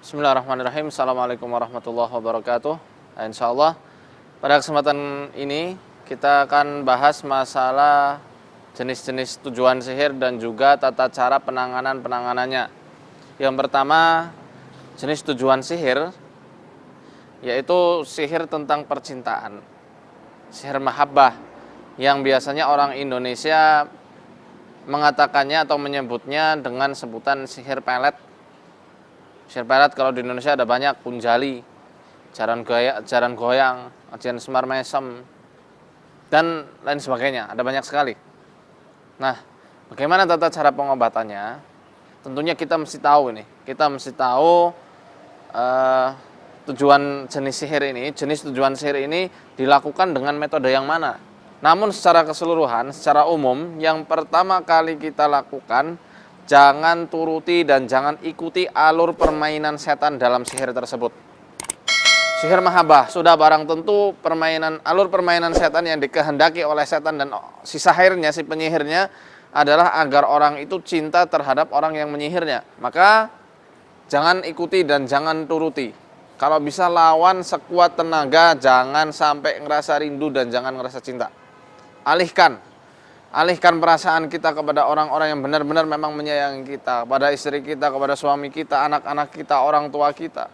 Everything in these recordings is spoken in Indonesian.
Bismillahirrahmanirrahim. Assalamualaikum warahmatullahi wabarakatuh. Insya Allah pada kesempatan ini kita akan bahas masalah jenis-jenis tujuan sihir dan juga tata cara penanganannya. Yang pertama, jenis tujuan sihir yaitu sihir tentang percintaan, sihir mahabbah, yang biasanya orang Indonesia mengatakannya atau menyebutnya dengan sebutan sihir pelet. Sihir pelet kalau di Indonesia ada banyak: punjali, jaran goyang, ajian semar mesem, dan lain sebagainya. Ada banyak sekali. Nah, bagaimana tata cara pengobatannya? Tentunya kita mesti tahu ini. Kita mesti tahu jenis tujuan sihir ini dilakukan dengan metode yang mana. Namun secara keseluruhan, secara umum, yang pertama kali kita lakukan, jangan turuti dan jangan ikuti alur permainan setan dalam sihir tersebut. Sihir mahabbah sudah barang tentu alur permainan setan yang dikehendaki oleh setan dan si sahirnya, si penyihirnya adalah agar orang itu cinta terhadap orang yang menyihirnya. Maka jangan ikuti dan jangan turuti. Kalau bisa lawan sekuat tenaga, jangan sampai ngerasa rindu dan jangan ngerasa cinta. Alihkan perasaan kita kepada orang-orang yang benar-benar memang menyayangi kita, kepada istri kita, kepada suami kita, anak-anak kita, orang tua kita,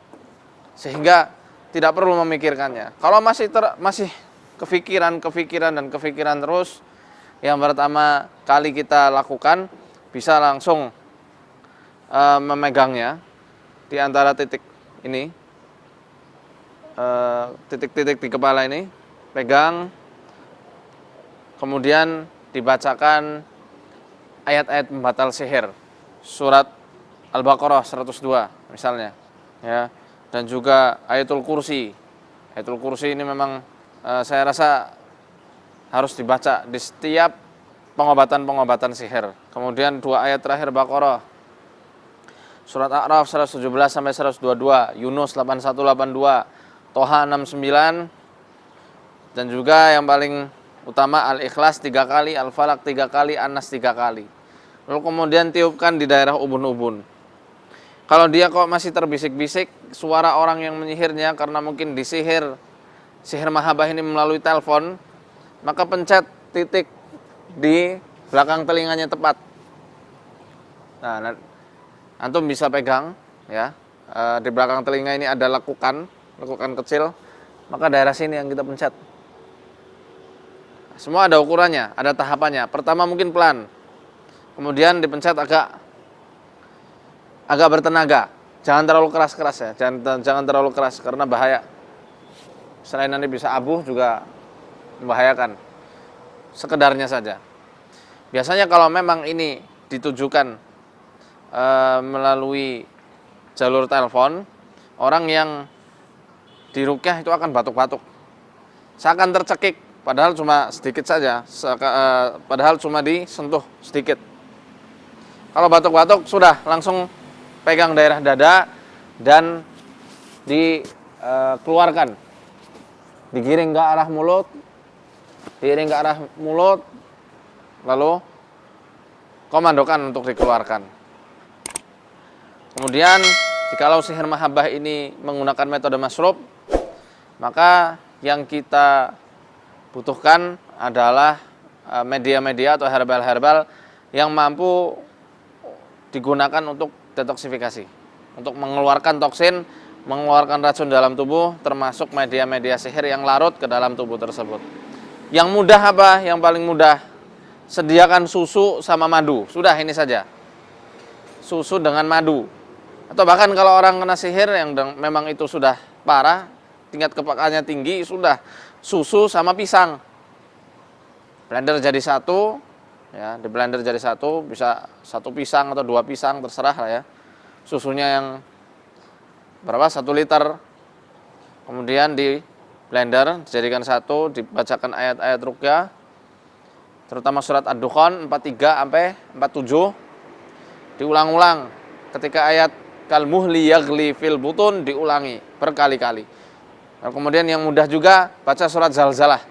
sehingga tidak perlu memikirkannya. Kalau masih kepikiran terus, yang pertama kali kita lakukan, bisa langsung memegangnya di antara titik ini, titik-titik di kepala ini, pegang, kemudian dibacakan ayat-ayat pembatal sihir, surat Al-Baqarah 102 misalnya, ya, dan juga ayatul kursi. Ayatul kursi ini memang saya rasa harus dibaca di setiap pengobatan sihir. Kemudian dua ayat terakhir Baqarah, surat A'raf 117 sampai 122, Yunus 8182, Toha 69, dan juga yang paling utama Al-Ikhlas 3 kali, Al-Falaq 3 kali, An-Nas 3 kali. Lalu kemudian tiupkan di daerah ubun-ubun. Kalau dia kok masih terbisik-bisik suara orang yang menyihirnya karena mungkin sihir mahabbah ini melalui telepon, maka pencet titik di belakang telinganya tepat. Nah, antum bisa pegang, ya, di belakang telinga ini ada lekukan kecil, maka daerah sini yang kita pencet. Semua ada ukurannya, ada tahapannya. Pertama mungkin pelan, kemudian dipencet agak bertenaga. Jangan terlalu keras ya, jangan terlalu keras karena bahaya. Selain nanti bisa abuh juga membahayakan. Sekedarnya saja. Biasanya kalau memang ini ditujukan melalui jalur telepon, orang yang diruqyah itu akan batuk-batuk, seakan tercekik. Padahal cuma sedikit saja, padahal cuma disentuh sedikit. Kalau batuk-batuk sudah langsung pegang daerah dada dan dikeluarkan, digiring ke arah mulut, lalu komandokan untuk dikeluarkan. Kemudian jikalau sihir mahabbah ini menggunakan metode masrub, maka yang kita butuhkan adalah media-media atau herbal-herbal yang mampu digunakan untuk detoksifikasi, untuk mengeluarkan toksin, mengeluarkan racun dalam tubuh, termasuk media-media sihir yang larut ke dalam tubuh tersebut. Yang mudah apa? Yang paling mudah, sediakan susu sama madu. Sudah, ini saja. Susu dengan madu. Atau bahkan kalau orang kena sihir yang memang itu sudah parah, tingkat kepekaannya tinggi, sudah susu sama pisang, blender jadi satu, ya, di blender jadi satu, bisa 1 pisang atau 2 pisang, terserah lah ya. Susunya yang berapa? 1 liter. Kemudian di blender dijadikan satu, dibacakan ayat-ayat ruqyah, terutama surat Ad-Dukhan 43 sampai 47, diulang-ulang. Ketika ayat kal muhli yaghli fil butun diulangi berkali-kali. Nah, kemudian yang mudah juga baca surat Zalzalah.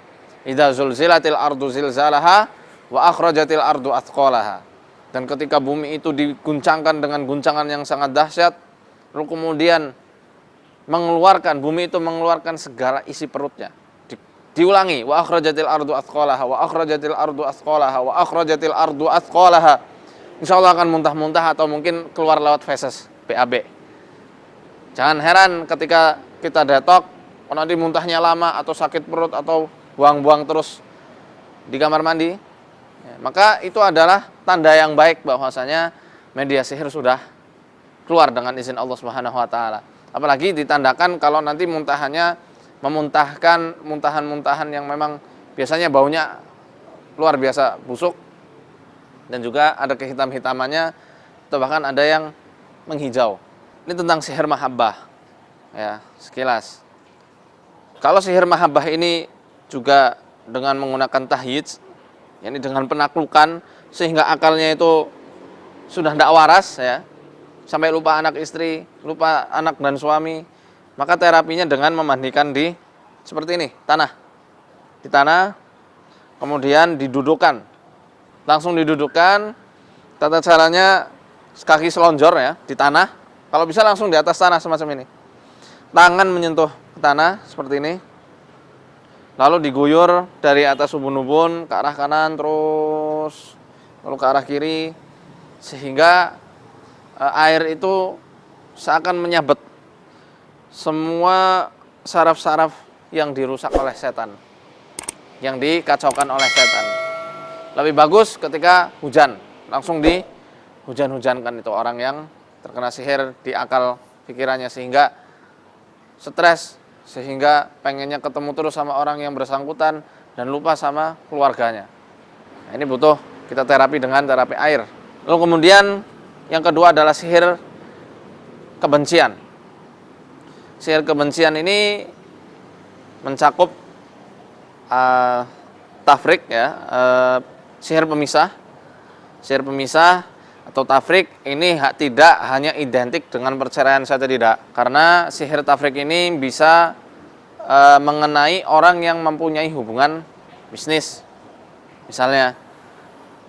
Idza zulzilatil ardu zilzalaha wa akhrajatil ardu athqalaha. Dan ketika bumi itu diguncangkan dengan guncangan yang sangat dahsyat, lalu kemudian bumi itu mengeluarkan segala isi perutnya. Diulangi, wa akhrajatil ardu athqalaha wa akhrajatil ardu athqalaha wa akhrajatil ardu athqalaha. Insyaallah akan muntah-muntah atau mungkin keluar lewat feses, BAB. Jangan heran ketika kita detok, nanti muntahnya lama atau sakit perut atau buang-buang terus di kamar mandi. Ya, maka itu adalah tanda yang baik bahwasanya media sihir sudah keluar dengan izin Allah Subhanahu wa taala. Apalagi ditandakan kalau nanti muntahannya memuntahkan muntahan-muntahan yang memang biasanya baunya luar biasa busuk dan juga ada kehitam-hitamannya atau bahkan ada yang menghijau. Ini tentang sihir mahabbah. Ya, sekilas. Kalau sihir mahabbah ini juga dengan menggunakan tahyidz, yakni dengan penaklukan sehingga akalnya itu sudah tidak waras ya, sampai lupa anak istri, lupa anak dan suami, maka terapinya dengan memandikan di seperti ini, tanah. Di tanah, kemudian didudukkan. Langsung didudukkan, tata caranya kaki selonjor ya, di tanah. Kalau bisa langsung di atas tanah semacam ini. Tangan menyentuh tanah seperti ini. Lalu diguyur dari atas ubun-ubun ke arah kanan terus, lalu ke arah kiri, sehingga air itu seakan menyabet semua saraf-saraf yang dirusak oleh setan, yang dikacaukan oleh setan. Lebih bagus ketika hujan, langsung dihujan-hujankan itu orang yang terkena sihir di akal pikirannya, sehingga stres, sehingga pengennya ketemu terus sama orang yang bersangkutan dan lupa sama keluarganya. Nah, ini butuh kita terapi dengan terapi air. Lalu kemudian yang kedua adalah sihir kebencian. Sihir kebencian ini mencakup tafrik ya, sihir pemisah. Sihir pemisah atau tafrik ini tidak hanya identik dengan perceraian saja, tidak. Karena sihir tafrik ini bisa mengenai orang yang mempunyai hubungan bisnis misalnya,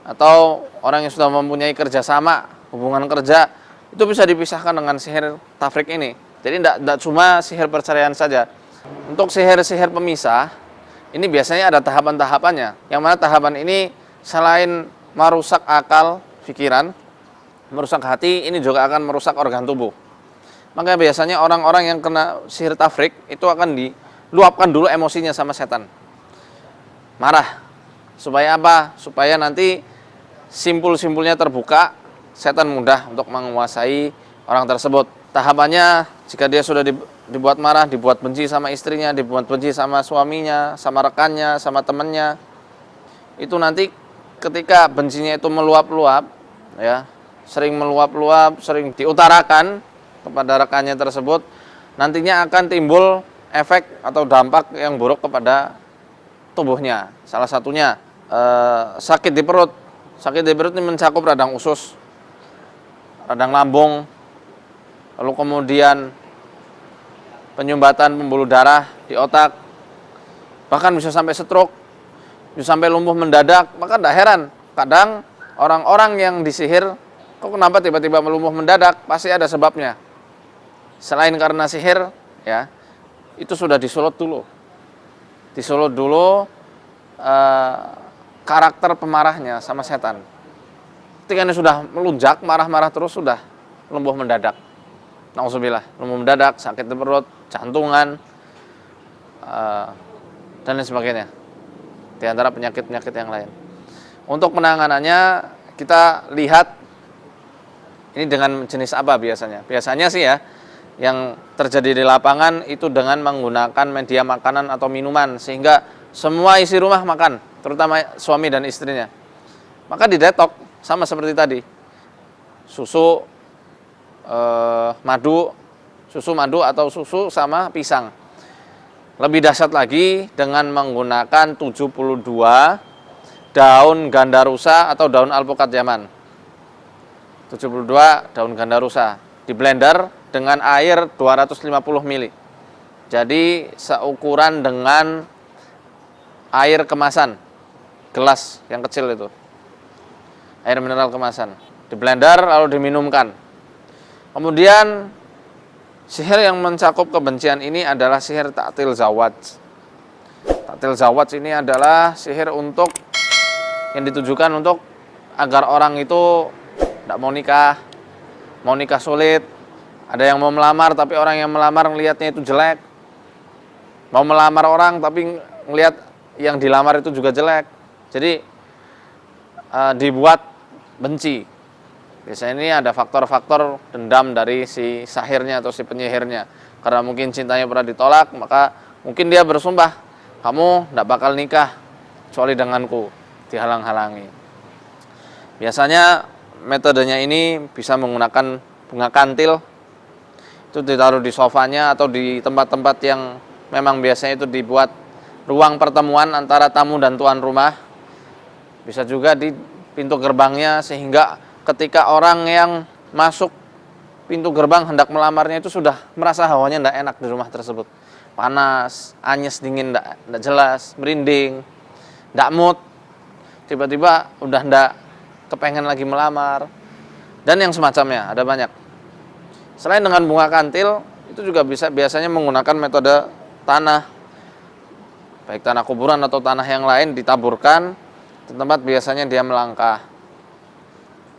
atau orang yang sudah mempunyai kerjasama, hubungan kerja, itu bisa dipisahkan dengan sihir tafrik ini. Jadi tidak cuma sihir perceraian saja. Untuk sihir-sihir pemisah ini biasanya ada tahapan-tahapannya, yang mana tahapan ini selain merusak akal, pikiran, merusak hati, ini juga akan merusak organ tubuh. Maka biasanya orang-orang yang kena sihir tafrik itu akan diluapkan dulu emosinya sama setan. Marah. Supaya apa? Supaya nanti simpul-simpulnya terbuka, setan mudah untuk menguasai orang tersebut. Tahapannya, jika dia sudah dibuat marah, dibuat benci sama istrinya, dibuat benci sama suaminya, sama rekannya, sama temannya, itu nanti ketika bencinya itu meluap-luap, ya, sering meluap-luap, sering diutarakan kepada rekannya tersebut, nantinya akan timbul efek atau dampak yang buruk kepada tubuhnya. Salah satunya sakit di perut. Sakit di perut ini mencakup radang usus, radang lambung, lalu kemudian penyumbatan pembuluh darah di otak, bahkan bisa sampai stroke, bisa sampai lumpuh mendadak. Maka tidak heran kadang orang-orang yang disihir, kok kenapa tiba-tiba melumpuh mendadak, pasti ada sebabnya. Selain karena sihir, ya, itu sudah disulut dulu karakter pemarahnya sama setan. Ketika ini sudah melunjak, marah-marah terus, sudah lumpuh mendadak. Nauzubillah, lumpuh mendadak, sakit di perut, jantungan, dan lain sebagainya. Di antara penyakit-penyakit yang lain. Untuk penanganannya kita lihat ini dengan jenis apa biasanya. Biasanya sih ya, yang terjadi di lapangan itu dengan menggunakan media makanan atau minuman, sehingga semua isi rumah makan, terutama suami dan istrinya. Maka didetok sama seperti tadi, susu madu atau susu sama pisang. Lebih dahsyat lagi dengan menggunakan 72 daun gandarusa atau daun alpukat Yaman. 72 daun gandarusa di blender dengan air 250 ml. Jadi seukuran dengan air kemasan, gelas yang kecil itu, air mineral kemasan, di blender lalu diminumkan. Kemudian Sihir yang mencakup kebencian ini adalah sihir ta'til zawaj. Ta'til zawaj ini adalah sihir yang ditujukan untuk agar orang itu tidak mau nikah sulit. Ada yang mau melamar tapi orang yang melamar ngelihatnya itu jelek. Mau melamar orang tapi ngelihat yang dilamar itu juga jelek. Jadi dibuat benci. Biasanya ini ada faktor-faktor dendam dari si sahirnya atau si penyihirnya. Karena mungkin cintanya pernah ditolak, maka mungkin dia bersumpah, kamu tidak bakal nikah kecuali denganku, dihalang-halangi. Biasanya metodenya ini bisa menggunakan bunga kantil. Itu ditaruh di sofanya atau di tempat-tempat yang memang biasanya itu dibuat ruang pertemuan antara tamu dan tuan rumah. Bisa juga di pintu gerbangnya, sehingga ketika orang yang masuk pintu gerbang hendak melamarnya itu sudah merasa hawanya tidak enak di rumah tersebut. Panas, anyes, dingin, tidak jelas, merinding, tidak mood. Tiba-tiba udah tidak kepengen lagi melamar. Dan yang semacamnya, ada banyak. Selain dengan bunga kantil, itu juga biasanya menggunakan metode tanah. Baik tanah kuburan atau tanah yang lain ditaburkan di tempat biasanya dia melangkah.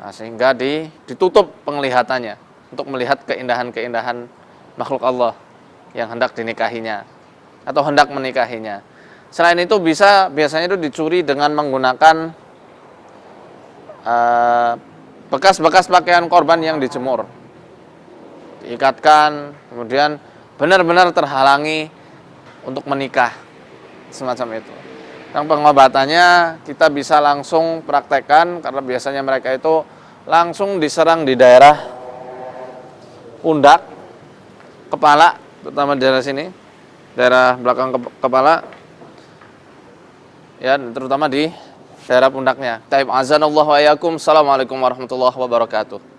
Nah, sehingga ditutup penglihatannya untuk melihat keindahan-keindahan makhluk Allah yang hendak dinikahinya atau hendak menikahinya. Selain itu biasanya itu dicuri dengan menggunakan bekas-bekas pakaian korban yang dijemur. Diikatkan, kemudian benar-benar terhalangi untuk menikah, semacam itu. Yang pengobatannya kita bisa langsung praktekkan, karena biasanya mereka itu langsung diserang di daerah pundak, kepala, terutama di daerah sini, daerah belakang kepala, ya, terutama di daerah pundaknya. Taib azanallahu wa iyyakum. Assalamualaikum warahmatullahi wabarakatuh.